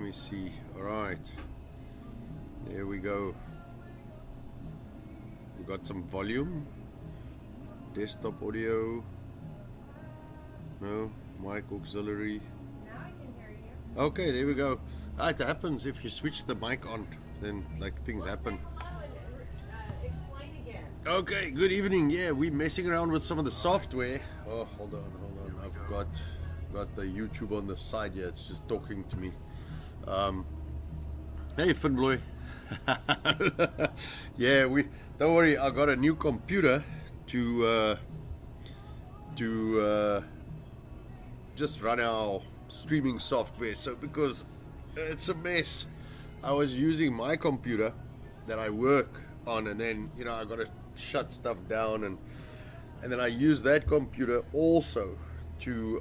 Let me see. All right. There we go. We got some volume. Desktop audio. No. Mic auxiliary. Now I can hear you. Okay, there we go. It happens if you switch the mic on, then like things happen. Hello and explain again. Okay, good evening. Yeah, we're messing around with some of the software. Oh, hold on. I've got the YouTube on the side here. It's just talking to me. Hey, Finbloy. Yeah, don't worry. I got a new computer to just run our streaming software. So because it's a mess, I was using my computer that I work on, and then I got to shut stuff down, and then I use that computer also to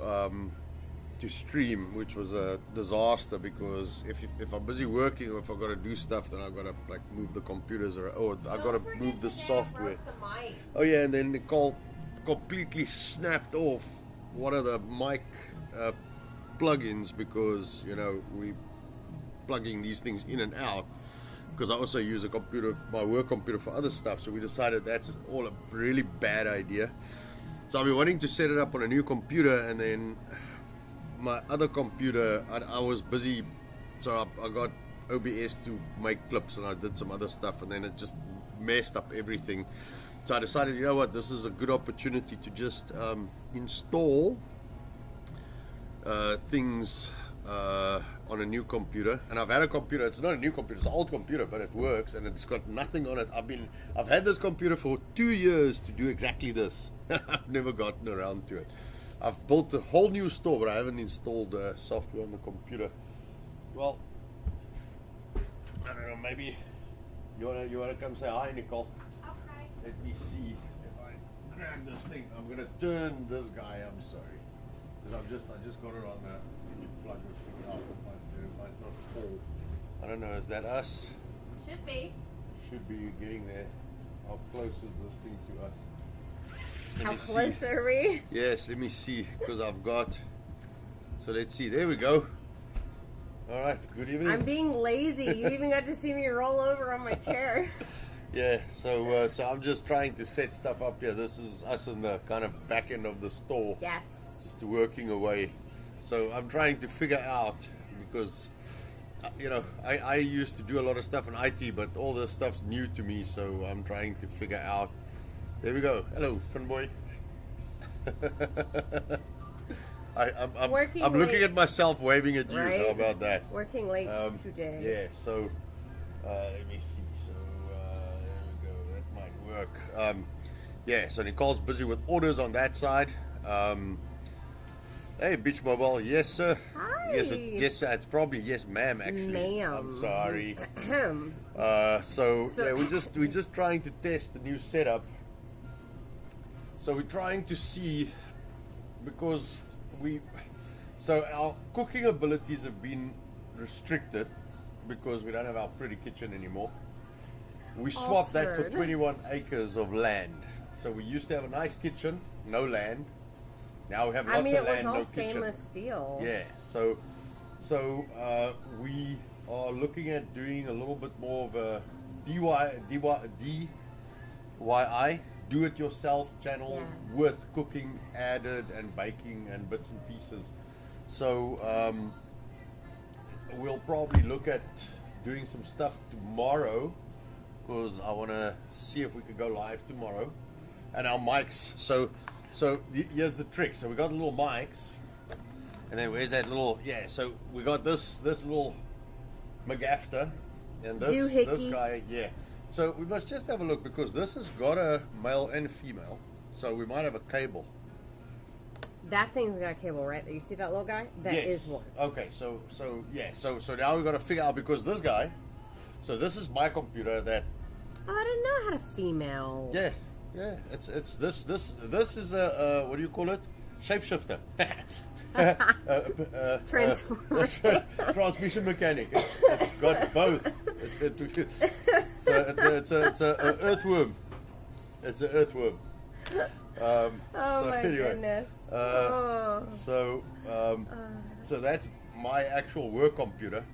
stream, which was a disaster because if I'm busy working or if I got to do stuff, then I got to like move the computers or I got to move the software. Oh yeah, and then Nicole completely snapped off one of the mic plugins because we plugging these things in and out, because I also use a computer, my work computer, for other stuff. So we decided that's all a really bad idea. So I've been wanting to set it up on a new computer, and then my other computer, I was busy, so I got OBS to make clips and I did some other stuff, and then it just messed up everything. So I decided, you know what, this is a good opportunity to just install things on a new computer. And I've had a computer, it's not a new computer, it's an old computer, but it works and it's got nothing on it. I've had this computer for 2 years to do exactly this. I've never gotten around to it. I've built a whole new store, but I haven't installed software on the computer. Well, I don't know, maybe you wanna come say hi, Nicole? Okay. Let me see if I grab this thing. I'm gonna turn this guy. I'm sorry, because I just got it on the. Let me plug this thing out. It might not fall. I don't know. Is that us? Should be. Should be getting there. How close is this thing to us? Let How me see. close are we? Yes, let me see, because I've got. So let's see. There we go. All right. Good evening. I'm being lazy. You even got to see me roll over on my chair. Yeah, so I'm just trying to set stuff up here. This is us in the kind of back end of the store. Yes. Just working away. So I'm trying to figure out, because I used to do a lot of stuff in IT, but all this stuff's new to me, so I'm trying to figure out. There we go. Hello, Finboy. I'm looking at myself waving at you. Right? How about that? Working late today. Yeah, so let me see. So there we go. That might work. Yeah, so Nicole's busy with orders on that side. Hey, Beach Mobile. Yes, sir. Hi. Yes, sir. It's probably yes, ma'am. Actually, Ma'am. I'm sorry. So- Yeah, we're just trying to test the new setup. So we're trying to see, because our cooking abilities have been restricted because we don't have our pretty kitchen anymore. We swapped that for Altered. 21 acres of land. So we used to have a nice kitchen, no land. Now we have lots I mean, of it land, was all no kitchen. stainless steel. Yeah, so we are looking at doing a little bit more of a DIY, do-it-yourself channel, Yeah. with cooking added and baking and bits and pieces. So we'll probably look at doing some stuff tomorrow, because I want to see if we could go live tomorrow. And our mics. So here's the trick. So we got little mics, and then where's that little? Yeah. So we got this little McGafter, and this Doohickey. guy. Yeah. So we must just have a look, because this has got a male and female. So we might have a cable. That thing's got a cable, right? You see that little guy? That is one. Okay. So yeah. So now we've got to figure out, because this guy. So this is my computer that. Oh, I didn't know how to female. Yeah. It's this is a what do you call it? Shapeshifter. Transformer. Transmission mechanic. It's got both. So it's a earthworm. It's an earthworm. Oh so my anyway, goodness. So that's my actual work computer.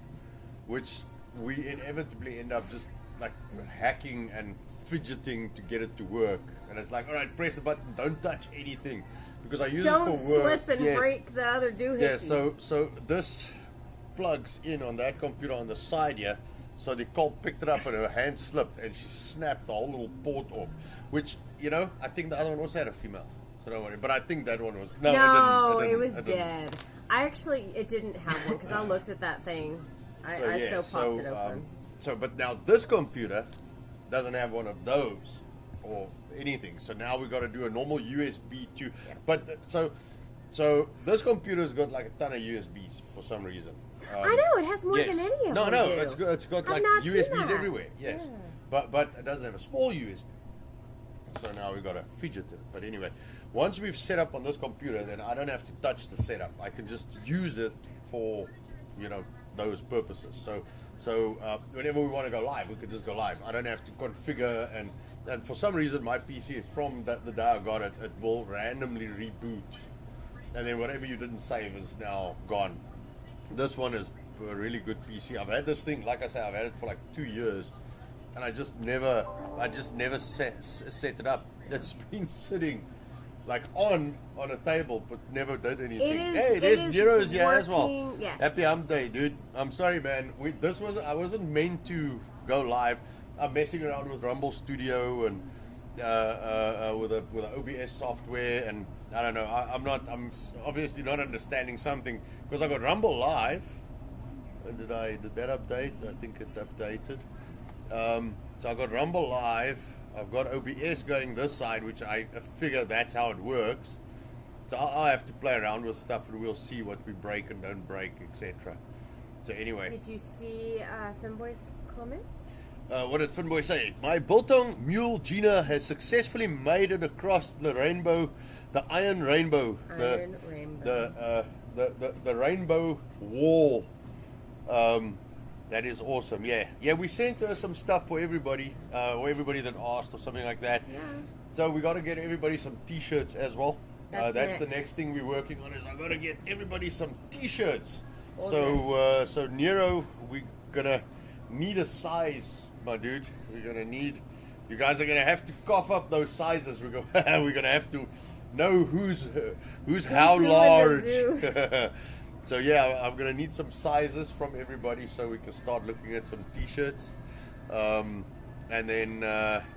which we inevitably end up just like hacking and fidgeting to get it to work. And it's like, all right, press the button, don't touch anything, because I use it for work. Don't slip and break the other doohickey. Yeah, so this plugs in on that computer on the side here. So Nicole picked it up and her hand slipped and she snapped the whole little port off. Which, you know, I think the other one also had a female. So don't worry. But I think that one was... No, it was dead. It didn't have one because I looked at that thing. I popped it open. But now this computer doesn't have one of those or anything. So now we've got to do a normal USB to... Yeah. But so this computer's got like a ton of USBs for some reason. I know, it has more than any of them. No, it's got like USBs everywhere. Yes, yeah. But it doesn't have a small USB. So now we've got to fidget it. But anyway, once we've set up on this computer, then I don't have to touch the setup. I can just use it for, you know, those purposes. So whenever we want to go live, we can just go live. I don't have to configure, and for some reason my PC, from the day I got it, it will randomly reboot, and then whatever you didn't save is now gone. This one is a really good PC. I've had this thing, like I said, I've had it for like 2 years, and I just never set it up. It's been sitting like on a table, but never did anything. It is Nero's here as well. Yes. Happy Hump Day, dude. I'm sorry, man. I wasn't meant to go live. I'm messing around with Rumble Studio and with a OBS software, and I don't know. I'm obviously not understanding something, because I got Rumble Live. And did that update? I think it updated. So I got Rumble Live. I've got OBS going this side, which I figure that's how it works. So I'll have to play around with stuff, and we'll see what we break and don't break, etc. So anyway. Did you see Finboy's comments? What did Finboy say? My biltong mule Gina has successfully made it across the rainbow, the iron rainbow, the rainbow wall. That is awesome. Yeah. We sent her some stuff for everybody, or everybody that asked, or something like that. Yeah. So we got to get everybody some T-shirts as well. That's next. the next thing we're working on. Is I got to get everybody some T-shirts. Okay. So Nero, we're gonna need a size, my dude. We're gonna need. You guys are gonna have to cough up those sizes. We're gonna have to know who's how large. So yeah, I'm gonna need some sizes from everybody so we can start looking at some T-shirts, and then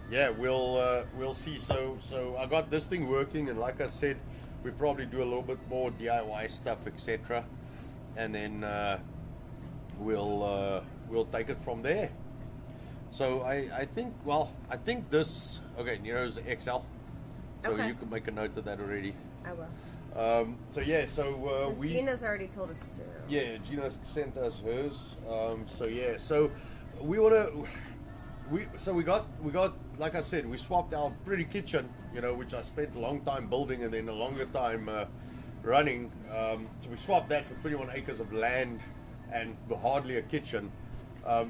we'll see. So I got this thing working, and like I said, we probably do a little bit more DIY stuff, etc. And then we'll take it from there. So I think this Nero's XL. So you can make a note of that already. I will. Gina's already told us to. Yeah, Gina sent us hers. So we got like I said, we swapped our pretty kitchen, which I spent a long time building and then a longer time running. So we swapped that for 21 acres of land and hardly a kitchen.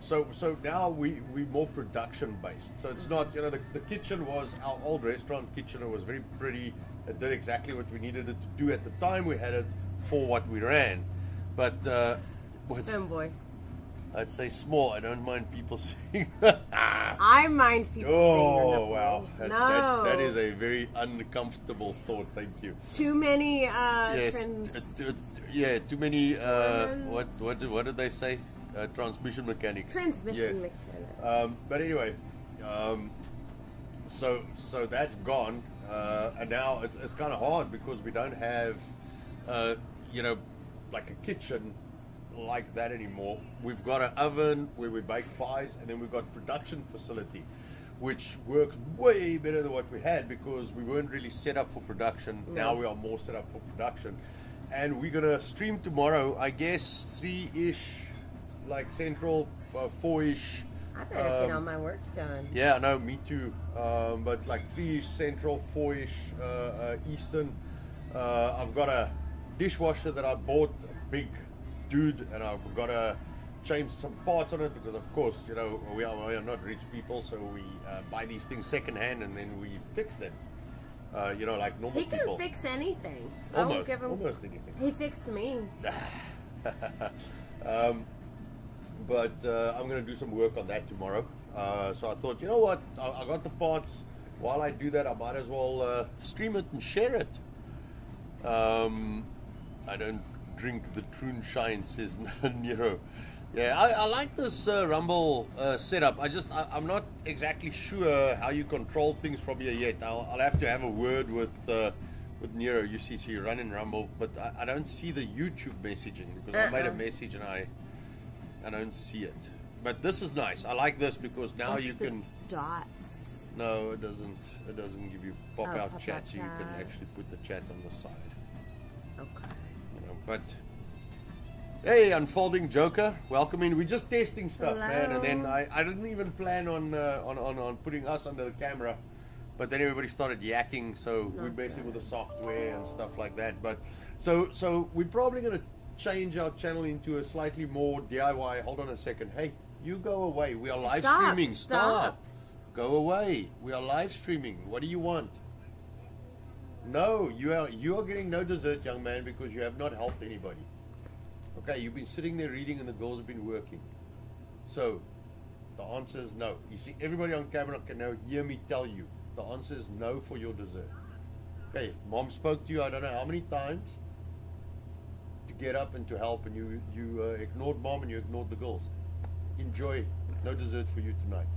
So now we're more production based. So it's not, the kitchen was our old restaurant kitchen. It was very pretty. It did exactly what we needed it to do at the time. We had it for what we ran. But boy, I'd say small. I don't mind people saying. I mind people saying. Oh wow! That is a very uncomfortable thought. Thank you. Too many. Too many. What did they say? Transmission mechanics. Mechanics. But anyway, so that's gone, and now it's kind of hard because we don't have, like a kitchen like that anymore. We've got an oven where we bake pies, and then we've got production facility, which works way better than what we had because we weren't really set up for production. No. Now we are more set up for production, and we're gonna stream tomorrow. I guess 3-ish. Like Central, 4-ish. I better get all my work done. Yeah, no, me too. But like 3-ish Central, 4-ish Eastern. I've got a dishwasher that I bought, a big dude, and I've got to change some parts on it because, of course, we are not rich people, so we buy these things secondhand and then we fix them. Like normal people. He can fix anything. Almost anything. He fixed me. But I'm going to do some work on that tomorrow. So I thought, you know what? I got the parts. While I do that, I might as well stream it and share it. I don't drink the Troonshine, says Nero. Yeah, I like this Rumble setup. I'm not exactly sure how you control things from here yet. I'll have to have a word with Nero. You see, so you run in Rumble, but I don't see the YouTube messaging because I made a message and I don't see it. But this is nice. I like this because now you can dots. No, it doesn't. It doesn't give you pop-out chat, so you can actually put the chat on the side. Okay. You know, but hey, Unfolding Joker, welcome in. We're just testing stuff, man, and then I didn't even plan on putting us under the camera, but then everybody started yakking, so we basically with the software and stuff like that. But so we're probably gonna change our channel into a slightly more DIY. Hold on a second. Hey, you go away. We are live streaming. Stop. Go away. We are live streaming. What do you want? No, you are getting no dessert, young man, because you have not helped anybody. Okay, you've been sitting there reading and the girls have been working. So, the answer is no. You see, everybody on camera can now hear me tell you. The answer is no for your dessert. Okay, mom spoke to you I don't know how many times to get up and to help, and you ignored mom and you ignored the girls. Enjoy. No dessert for you tonight.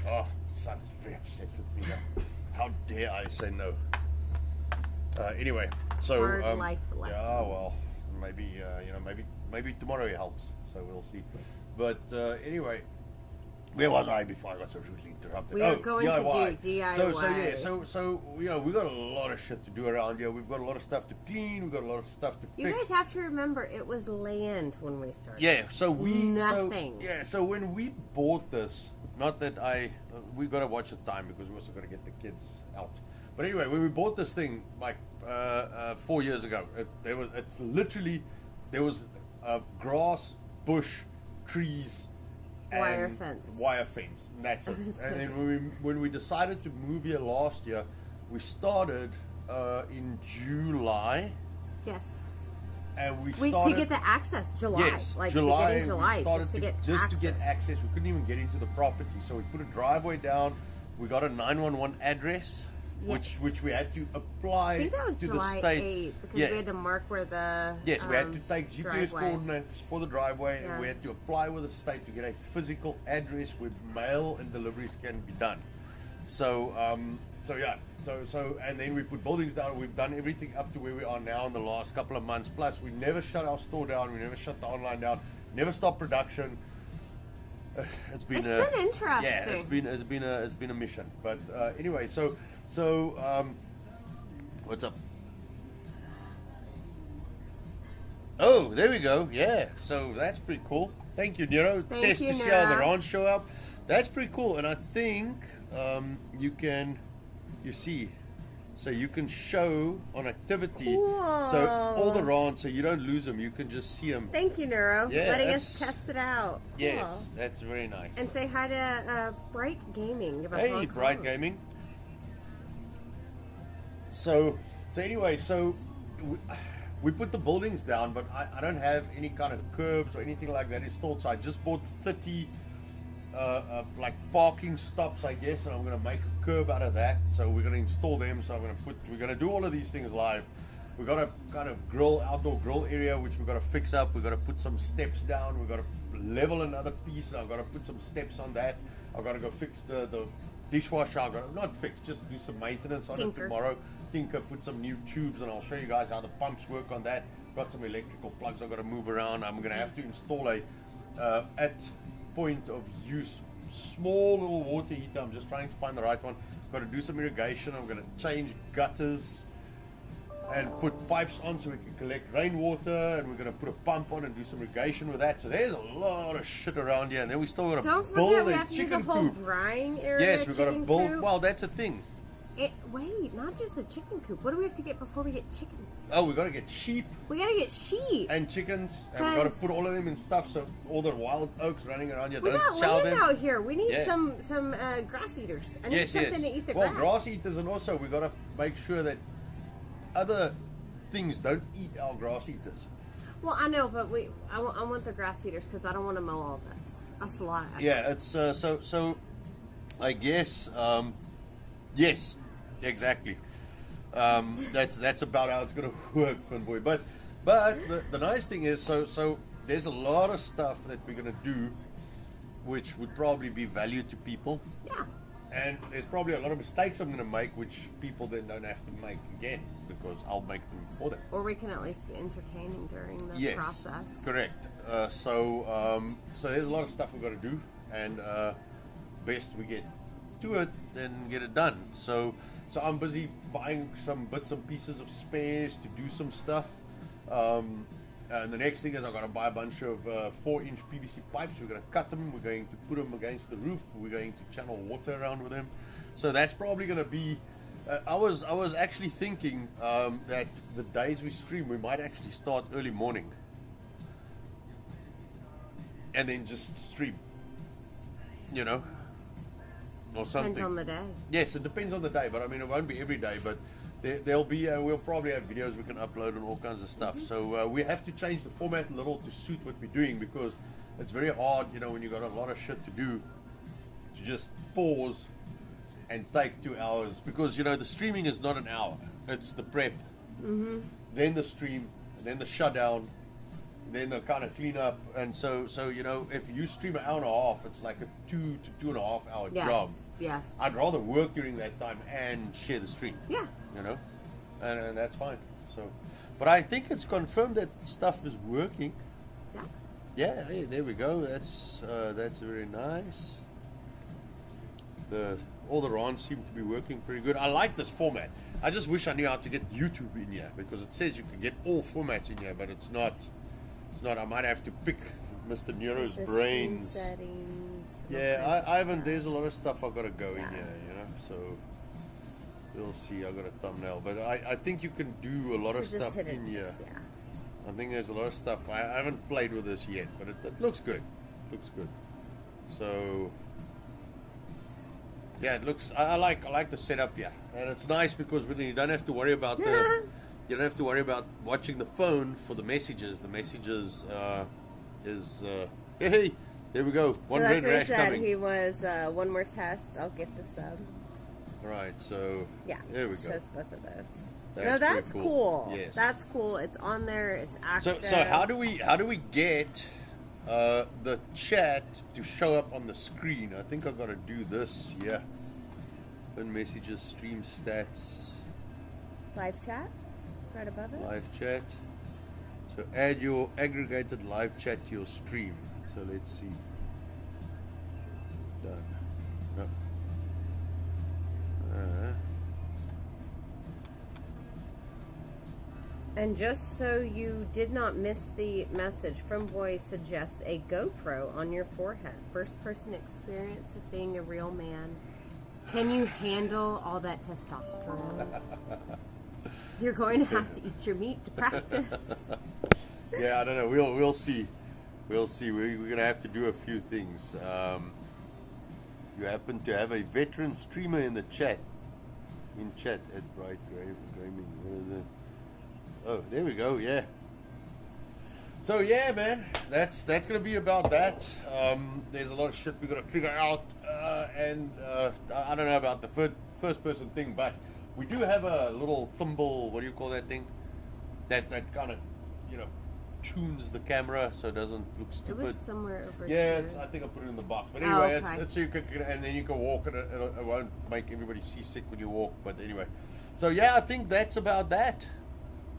Oh, son is very upset with me now. How dare I say no? Anyway, so hard life lesson. Yeah, well, maybe maybe tomorrow it helps. So we'll see. But anyway, where was I before I got so rudely interrupted? We are going DIY. to do DIY. So we've got a lot of shit to do around here. We've got a lot of stuff to clean. We've got a lot of stuff to fix. You guys have to remember, it was land when we started. Yeah. So nothing. So when we bought this. Not that we got to watch the time because we also got to get the kids out. But anyway, when we bought this thing like 4 years ago, there was grass, bush, trees, and wire fence. And that's it. And then when we decided to move here last year, we started in July. Yes. And we started to get the access July, yes, like July, beginning July, just to get access. We couldn't even get into the property, so we put a driveway down. We got a 911 address, yes. which we had to apply. I think that was to July the state 8th because we had to mark where the we had to take GPS driveway. coordinates for the driveway, and we had to apply with the state to get a physical address where mail and deliveries can be done. So and then we put buildings down. We've done everything up to where we are now in the last couple of months. Plus, we never shut our store down. We never shut the online down. Never stopped production. It's been interesting. Yeah, it's been a mission. But anyway, so what's up? Oh, there we go. Yeah, so that's pretty cool. Thank you, Nero. Thank you, to see how the rounds show up. That's pretty cool, and I think you can. You see, so you can show on activity. Whoa. So all the rounds, so you don't lose them. You can just see them. Thank you, Neuro, letting that's- us test it out. Yes, Cool. that's very nice. And say hi to Bright Gaming. Give a Hey, honk Bright honk. Gaming. So anyway, we put the buildings down, but I don't have any kind of curbs or anything like that installed. So I just bought 30 like parking stops, I guess, and I'm going to make a curb out of that. So we're going to install them. So we're going to do all of these things live. We've got a kind of outdoor grill area, which we've got to fix up. We've got to put some steps down. We've got to level another piece. And I've got to put some steps on that. I've got to go fix the dishwasher. I've got to, not fix, just do some maintenance on it tomorrow. Tinker, put some new tubes, and I'll show you guys how the pumps work on that. Got some electrical plugs I've got to move around. I'm going to have to install a at point of use small little water heater. I'm just trying to find the right one. Got to do some irrigation. I'm going to change gutters and put pipes on so we can collect rainwater, and we're going to put a pump on and do some irrigation with that. So there's a lot of shit around here, and then we still got to build a chicken coop. Drying area. Yes, we've got to build. Coop. Well, that's the thing. Wait, not just a chicken coop. What do we have to get before we get chickens? Oh, we got to get sheep. We got to get sheep and chickens, and we got to put all of them in stuff so all the wild oaks running around here we don't got chow land them. out here. We need some grass eaters. I need something to eat the grass. Well, grass eaters, and also we got to make sure that other things don't eat our grass eaters. Well, I know, but I want the grass eaters because I don't want to mow all this. That's a lot of effort. Yeah, it's so. I guess yes, exactly. That's about how it's gonna work, Finboy. But the nice thing is, so there's a lot of stuff that we're gonna do, which would probably be value to people. Yeah. And there's probably a lot of mistakes I'm going to make, which people then don't have to make again, because I'll make them for them. Or we can at least be entertaining during the process. Correct. So there's a lot of stuff we've got to do, and best we get to it and get it done. So I'm busy buying some bits and pieces of spares to do some stuff. And the next thing is I've got to buy a bunch of 4-inch PVC pipes. We're going to cut them. We're going to put them against the roof. We're going to channel water around with them. So that's probably going to be... I was actually thinking that the days we stream, we might actually start early morning. And then just stream. You know? Or something. Depends on the day. Yes, it depends on the day. But I mean, it won't be every day. But there'll be we'll probably have videos we can upload and all kinds of stuff. So we have to change the format a little to suit what we're doing, because it's very hard, you know, when you've got a lot of shit to do, to just pause and take 2 hours, because, you know, the streaming is not an hour. It's the prep, then the stream, then the shutdown, then the kind of clean up. And so you know, if you stream an hour and a half, it's like a 2 to 2.5 hour job. Yes. I'd rather work during that time and share the stream. Yeah. You know, and that's fine. So, but I think it's confirmed that stuff is working. Yeah. Yeah, hey, there we go. That's very nice. All the RANs seem to be working pretty good. I like this format. I just wish I knew how to get YouTube in here, because it says you can get all formats in here, but it's not. It's not. I might have to pick Mr. Nero's brains. Settings. Yeah, Ivan, there's a lot of stuff I've got to go in here, you know. So we'll see. I've got a thumbnail, but I think you can do a lot of stuff in here. Yeah. I think there's a lot of stuff. I haven't played with this yet, but it looks good. Looks good. So yeah, it looks. I like the setup here, and it's nice because you don't have to worry about you don't have to worry about watching the phone for the messages. The messages hey, there we go. One so red that's what he rash said. coming. He was one more test. I'll gift a sub. Right. So Yeah. there we go. Shows both of those. That's pretty cool. cool. Yes. That's cool. It's on there. It's active. So how do we get the chat to show up on the screen? I think I've got to do this. Yeah. Open messages, stream stats, Live chat, right above it. live chat. So add your aggregated live chat to your stream. So let's see. Done. No. And just so you did not miss the message, From Boy suggests a GoPro on your forehead. First person experience of being a real man. Can you handle all that testosterone? You're going to have to eat your meat to practice. Yeah, I don't know. We'll see. We'll see. We're going to have to do a few things. You happen to have a veteran streamer in the chat. In chat at Bright Gaming. What is it? Oh, there we go. Yeah. So yeah, man, that's gonna be about that. There's a lot of shit we gotta figure out, and I don't know about the first person thing, but we do have a little thimble. What do you call that thing? That kind of, you know, tunes the camera so it doesn't look stupid. It was somewhere over yeah, here. I think I put it in the box. But anyway, okay. it's so you can, and then you can walk, and it won't make everybody seasick when you walk. But anyway, so yeah, I think that's about that.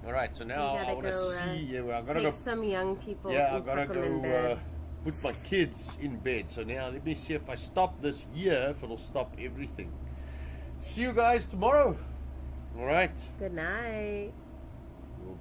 All right, so now I want to see. Yeah, I've got to go. Take some young people. Yeah, and I've got to tuck them in bed. go put my kids in bed. So now let me see if I stop this here, if it'll stop everything. See you guys tomorrow. All right. Good night. We'll